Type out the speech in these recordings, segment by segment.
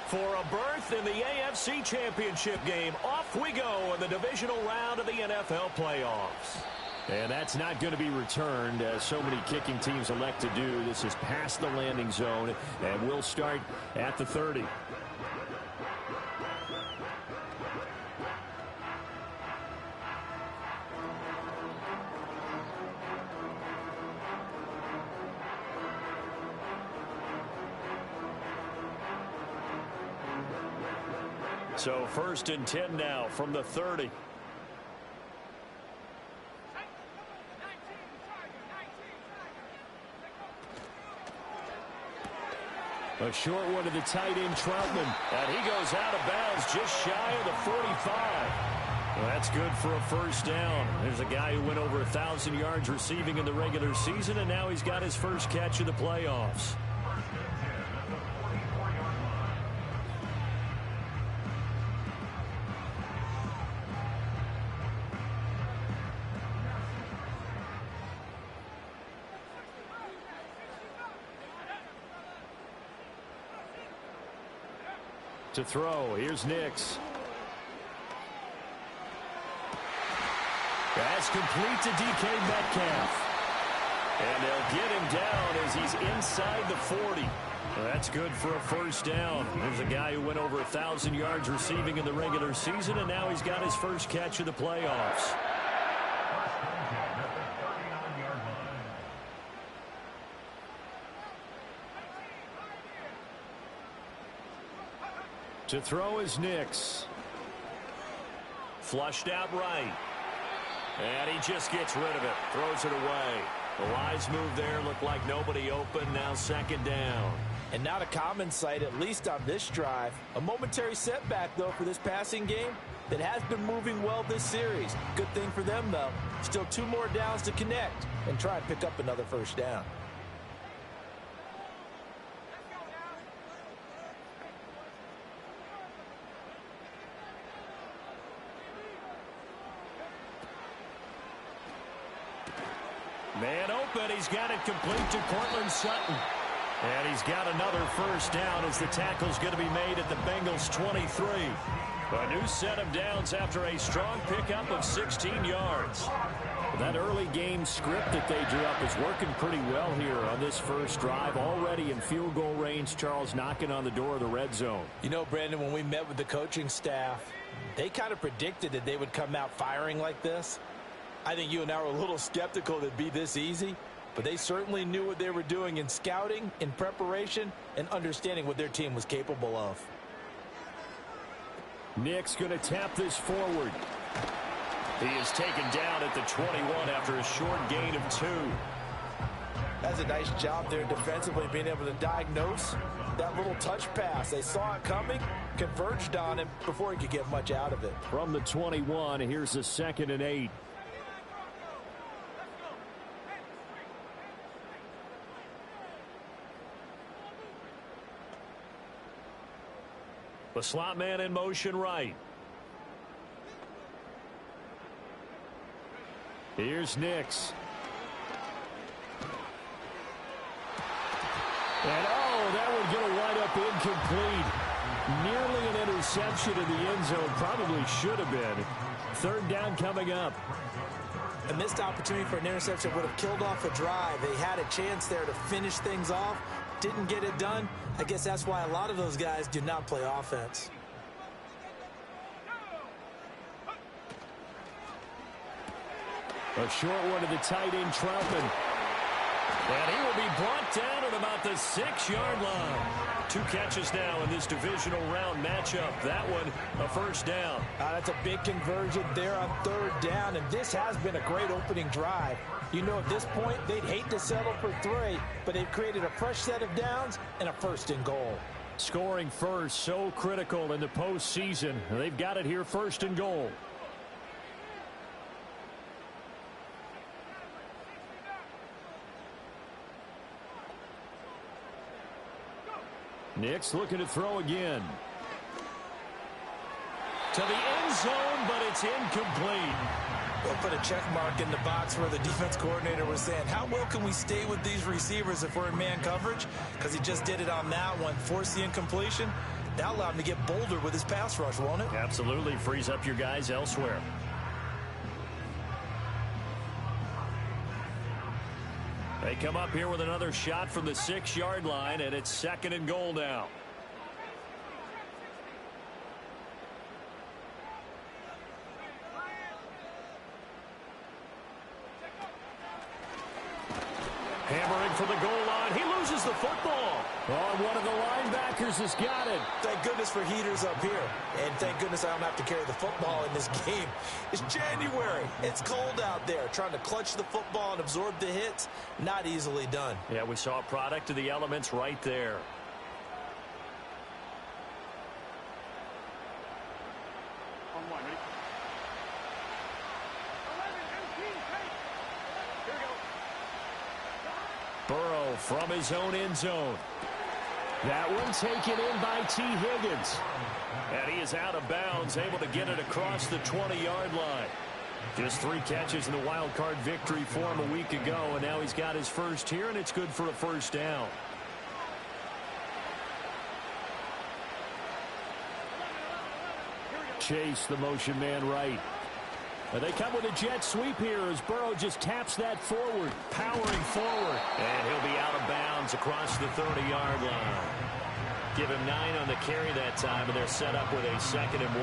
For a berth in the AFC Championship game, off we go in the divisional round of the NFL playoffs. And that's not going to be returned, as so many kicking teams elect to do. This is past the landing zone, and we'll start at the 30. So 1st and 10 now from the 30. A short one to the tight end, Troutman. And he goes out of bounds just shy of the 45. Well, that's good for a first down. There's a guy who went over 1,000 yards receiving in the regular season, and now he's got his first catch of the playoffs. To throw, here's Nix. That's complete to DK Metcalf. And they'll get him down as he's inside the 40. That's good for a first down. There's a guy who went over 1,000 yards receiving in the regular season, and now he's got his first catch of the playoffs. To throw is Nix. Flushed out right. And he just gets rid of it. Throws it away. The wise move there. Looked like nobody open. Now 2nd down. And not a common sight, at least on this drive. A momentary setback, though, for this passing game that has been moving well this series. Good thing for them, though. Still 2 more downs to connect and try and pick up another first down. Man open. He's got it complete to Cortland Sutton. And he's got another first down as the tackle's going to be made at the Bengals 23. A new set of downs after a strong pickup of 16 yards. That early game script that they drew up is working pretty well here on this first drive. Already in field goal range, Charles, knocking on the door of the red zone. You know, Brandon, when we met with the coaching staff, they kind of predicted that they would come out firing like this. I think you and I were a little skeptical that it'd be this easy, but they certainly knew what they were doing in scouting, in preparation, and understanding what their team was capable of. Nick's going to tap this forward. He is taken down at the 21 after a short gain of 2. That's a nice job there defensively, being able to diagnose that little touch pass. They saw it coming, converged on him before he could get much out of it. From the 21, here's a 2nd and 8. The slot man in motion right. Here's Nix. And that one's going to wind up incomplete. Nearly an interception in the end zone. Probably should have been. 3rd down coming up. A missed opportunity for an interception would have killed off a drive. They had a chance there to finish things off. Didn't get it done. I guess that's why a lot of those guys do not play offense. A short one to the tight end, Troutman. And he will be brought down at about the 6-yard line. 2 catches now in this divisional round matchup. That one, a first down. That's a big conversion there on 3rd down, and this has been a great opening drive. You know, at this point, they'd hate to settle for 3, but they've created a fresh set of downs and a 1st and goal. Scoring first, so critical in the postseason. They've got it here, 1st and goal. Nix looking to throw again. to the end zone, but it's incomplete. We'll put a check mark in the box where the defense coordinator was saying, how well can we stay with these receivers if we're in man coverage? Because he just did it on that one, forced the incompletion. That'll allow him to get bolder with his pass rush, won't it? Absolutely. Frees up your guys elsewhere. They come up here with another shot from the 6-yard line, and it's 2nd and goal now. Hammering for the goal line. He loses the football. Oh, one of the linebackers has got it. Thank goodness for heaters up here. And thank goodness I don't have to carry the football in this game. It's January. It's cold out there. Trying to clutch the football and absorb the hits, not easily done. Yeah, we saw a product of the elements right there. Burrow from his own end zone. That one taken in by T. Higgins. And he is out of bounds, able to get it across the 20-yard line. Just 3 catches in the wild card victory for him a week ago, and now he's got his first here, and it's good for a first down. Chase, the motion man right. And they come with a jet sweep here as Burrow just taps that forward, powering forward. And he'll be out of bounds across the 30-yard line. Give him 9 on the carry that time, and they're set up with a 2nd and 1.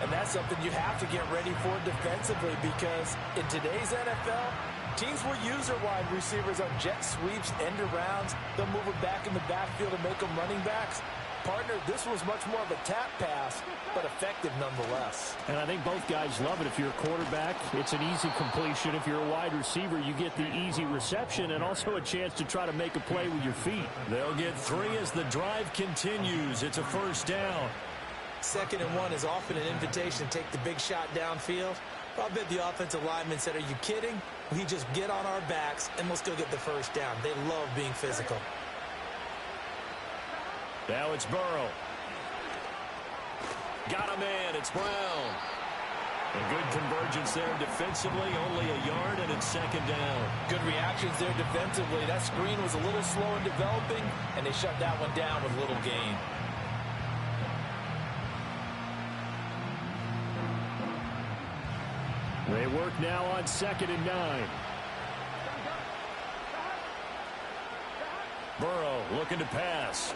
And that's something you have to get ready for defensively, because in today's NFL, teams will use their wide receivers on jet sweeps, end arounds. They'll move them back in the backfield and make them running backs. Partner, this was much more of a tap pass, but effective nonetheless. And I think both guys love it. If you're a quarterback, it's an easy completion. If you're a wide receiver, you get the easy reception and also a chance to try to make a play with your feet. They'll get 3 as the drive continues. It's a first down. 2nd and 1 is often an invitation to take the big shot downfield. I bet the offensive lineman said, are you kidding? We just get on our backs and let's go get the first down. They love being physical. Now it's Burrow. Got a man. It's Brown. A good convergence there defensively. Only a yard, and it's 2nd down. Good reactions there defensively. That screen was a little slow in developing, and they shut that one down with little gain. They work now on 2nd and 9. Burrow looking to pass.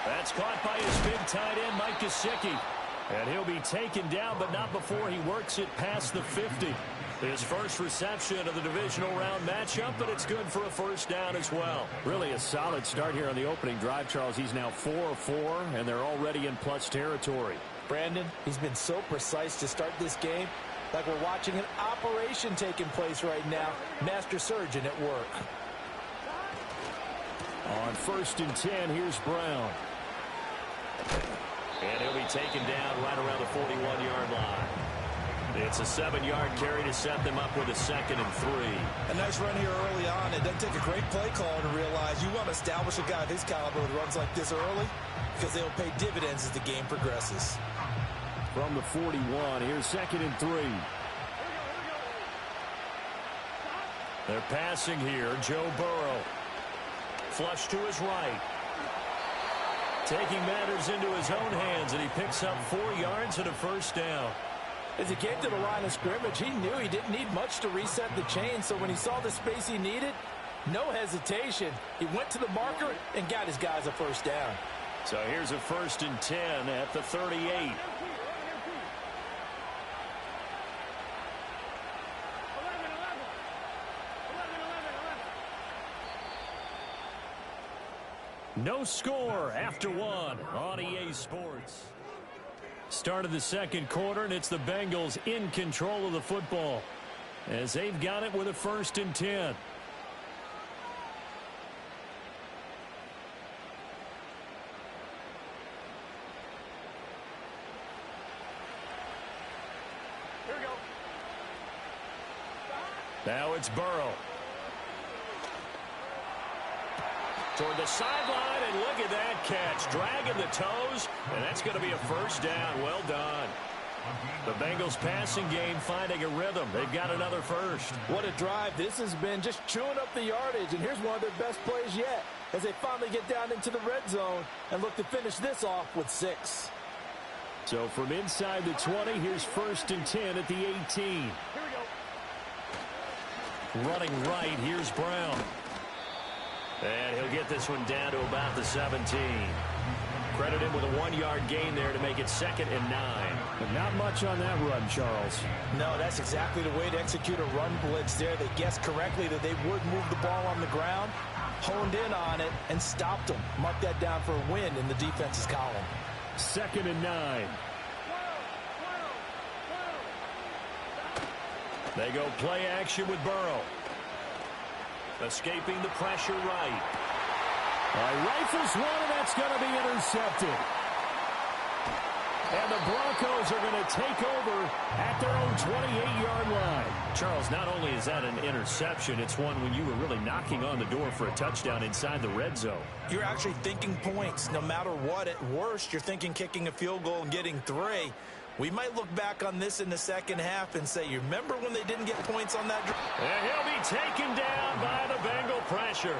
That's caught by his big tight end, Mike Gesicki. And he'll be taken down, but not before he works it past the 50. His first reception of the divisional round matchup, but it's good for a first down as well. Really a solid start here on the opening drive, Charles. He's now 4 of 4, and they're already in plus territory. Brandon, he's been so precise to start this game, like we're watching an operation taking place right now. Master surgeon at work. On 1st and 10, here's Brown. And he'll be taken down right around the 41-yard line. It's a 7-yard carry to set them up with a 2nd and 3. A nice run here early on. It doesn't take a great play caller to realize you want to establish a guy of his caliber with runs like this early, because they'll pay dividends as the game progresses. From the 41, here's 2nd and 3. They're passing here. Joe Burrow. Flush to his right. Taking matters into his own hands, and he picks up 4 yards and a first down. As he came to the line of scrimmage, he knew he didn't need much to reset the chain, so when he saw the space he needed, no hesitation. He went to the marker and got his guys a first down. So here's a 1st and 10 at the 38. No score after 1 on EA Sports. Start of the 2nd quarter, and it's the Bengals in control of the football as they've got it with a 1st and 10. Here we go. Now it's Burrow. toward the sideline, and look at that catch. Dragging the toes, and that's going to be a first down. Well done. The Bengals passing game finding a rhythm. They've got another first. What a drive. This has been just chewing up the yardage, and here's one of their best plays yet as they finally get down into the red zone and look to finish this off with 6. So from inside the 20, here's 1st and 10 at the 18. Running right, here's Brown. And he'll get this one down to about the 17. Credit him with a 1-yard gain there to make it 2nd and 9. But not much on that run, Charles. No, that's exactly the way to execute a run blitz there. They guessed correctly that they would move the ball on the ground, honed in on it, and stopped them. Mark that down for a win in the defense's column. 2nd and 9. They go play action with Burrow. Escaping the pressure right. Rifles one, and that's going to be intercepted. And the Broncos are going to take over at their own 28-yard line. Charles, not only is that an interception, it's one when you were really knocking on the door for a touchdown inside the red zone. You're actually thinking points. No matter what, at worst, you're thinking kicking a field goal and getting 3. We might look back on this in the second half and say, you remember when they didn't get points on that drive? And he'll be taken down by the Bengal pressure.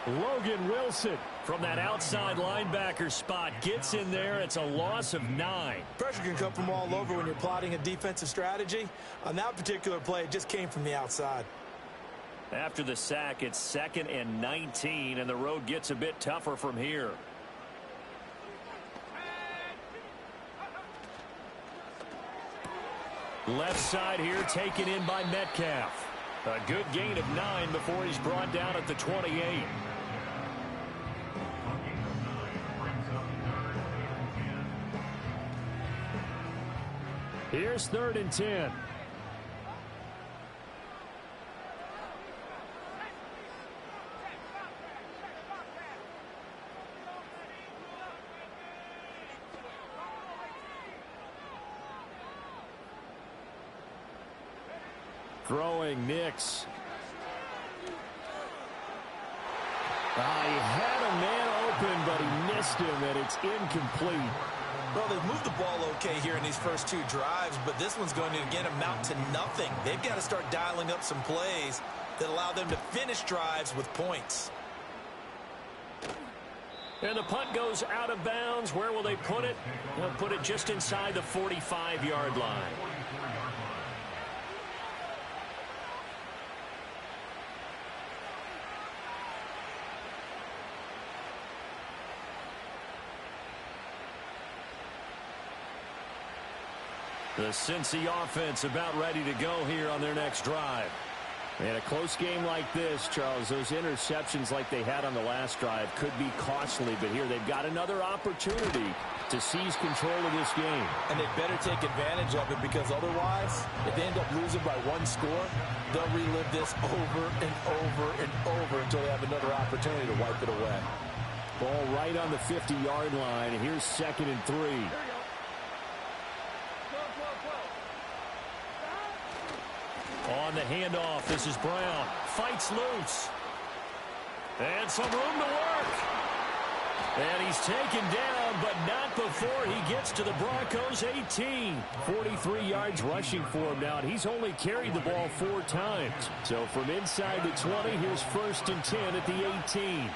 Logan Wilson from that outside linebacker spot gets in there. It's a loss of 9. Pressure can come from all over when you're plotting a defensive strategy. On that particular play, it just came from the outside. After the sack, it's 2nd and 19, and the road gets a bit tougher from here. Left side here taken in by Metcalf. A good gain of 9 before he's brought down at the 28. Here's 3rd and 10. Throwing Nix. He had a man open, but he missed him, and it's incomplete. Well, they've moved the ball okay here in these first 2 drives, but this one's going to, again, amount to nothing. They've got to start dialing up some plays that allow them to finish drives with points. And the punt goes out of bounds. Where will they put it? They'll put it just inside the 45-yard line. The Cincy offense about ready to go here on their next drive. In a close game like this, Charles, those interceptions like they had on the last drive could be costly, but here they've got another opportunity to seize control of this game. And they better take advantage of it, because otherwise, if they end up losing by 1 score, they'll relive this over and over and over until they have another opportunity to wipe it away. Ball right on the 50-yard line. Here's 2nd and 3. On the handoff, this is Brown. Fights loose. And some room to work. And he's taken down, but not before he gets to the Broncos' 18. 43 yards rushing for him now, and he's only carried the ball 4 times. So from inside the 20, here's 1st and 10 at the 18.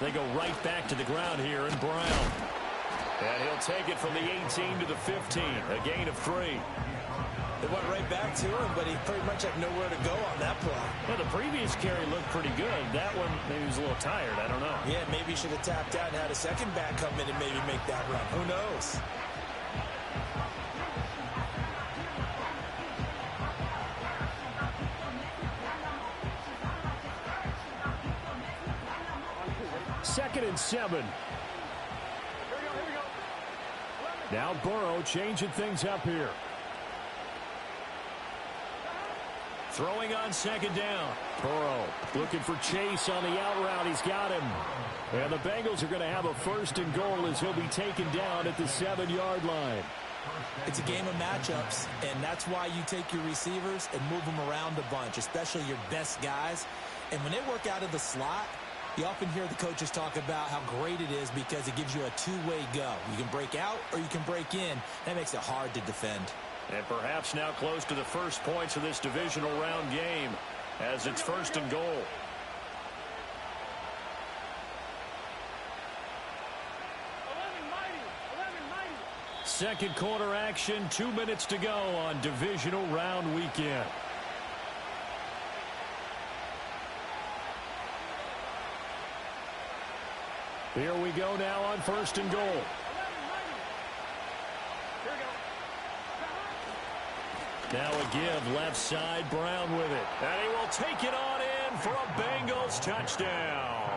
They go right back to the ground here, and Brown. And he'll take it from the 18 to the 15. A gain of 3. They went right back to him, but he pretty much had nowhere to go on that play. Well, the previous carry looked pretty good. That one, maybe he was a little tired. I don't know. Yeah, maybe he should have tapped out and had a second back come in and maybe make that run. Who knows? Second and 7. Now Burrow changing things up here. Throwing on 2nd down. Burrow looking for Chase on the out route. He's got him. And the Bengals are going to have a 1st and goal as he'll be taken down at the 7-yard line. It's a game of matchups, and that's why you take your receivers and move them around a bunch, especially your best guys. And when they work out of the slot, you often hear the coaches talk about how great it is because it gives you a two-way go. You can break out or you can break in. That makes it hard to defend. And perhaps now close to the first points of this divisional round game as it's 1st and goal. Second quarter action, 2 minutes to go on divisional round weekend. Here we go now on 1st and goal. Now a give left side, Brown with it. And he will take it on in for a Bengals touchdown.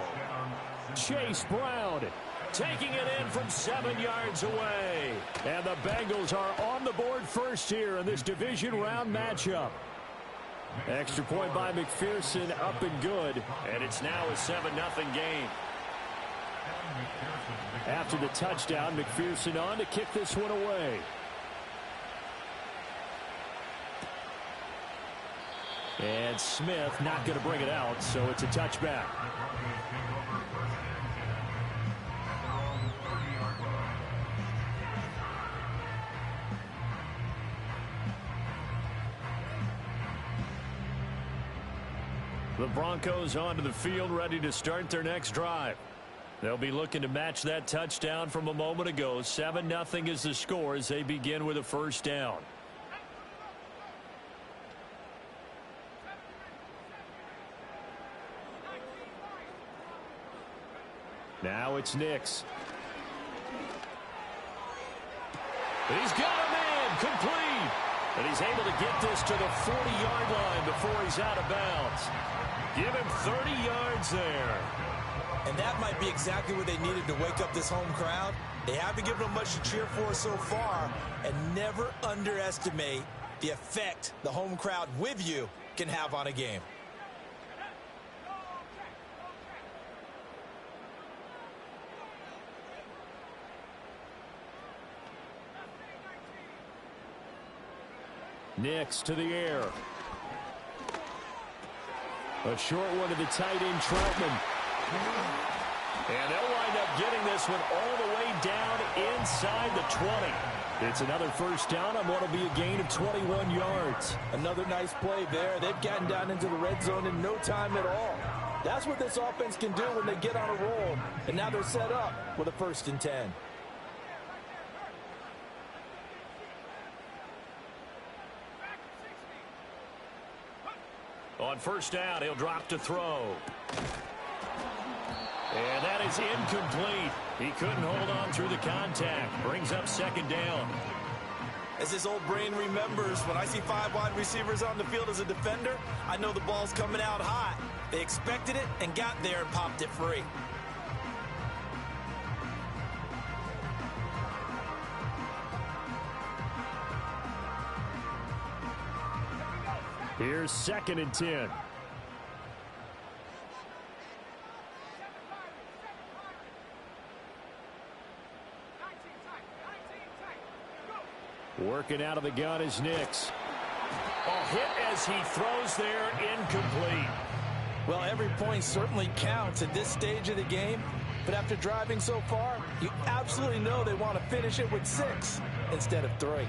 Chase Brown taking it in from 7 yards away. And the Bengals are on the board first here in this division round matchup. Extra point by McPherson, up and good. And it's now a 7-0 game. After the touchdown, McPherson on to kick this one away. And Smith not going to bring it out, so it's a touchback. The Broncos onto the field, ready to start their next drive. They'll be looking to match that touchdown from a moment ago. 7-0 is the score as they begin with a first down. Now it's Nix. He's got him in, complete. And he's able to get this to the 40-yard line before he's out of bounds. Give him 30 yards there. And that might be exactly what they needed to wake up this home crowd. They haven't given them much to cheer for so far. And never underestimate the effect the home crowd with you can have on a game. Nix to the air. A short one to the tight end, Troutman. And they'll wind up getting this one all the way down inside the 20. It's another first down on what will be a gain of 21 yards. Another nice play there. They've gotten down into the red zone in no time at all. That's what this offense can do when they get on a roll. And now they're set up with a 1st and 10. On first down, he'll drop to throw. And that is incomplete. He couldn't hold on through the contact. Brings up 2nd down. As his old brain remembers, when I see 5 wide receivers on the field as a defender, I know the ball's coming out hot. They expected it and got there and popped it free. Here's 2nd and 10. Working out of the gun is Nix. A hit as he throws there, incomplete. Well, every point certainly counts at this stage of the game. But after driving so far, you absolutely know they want to finish it with 6 instead of 3.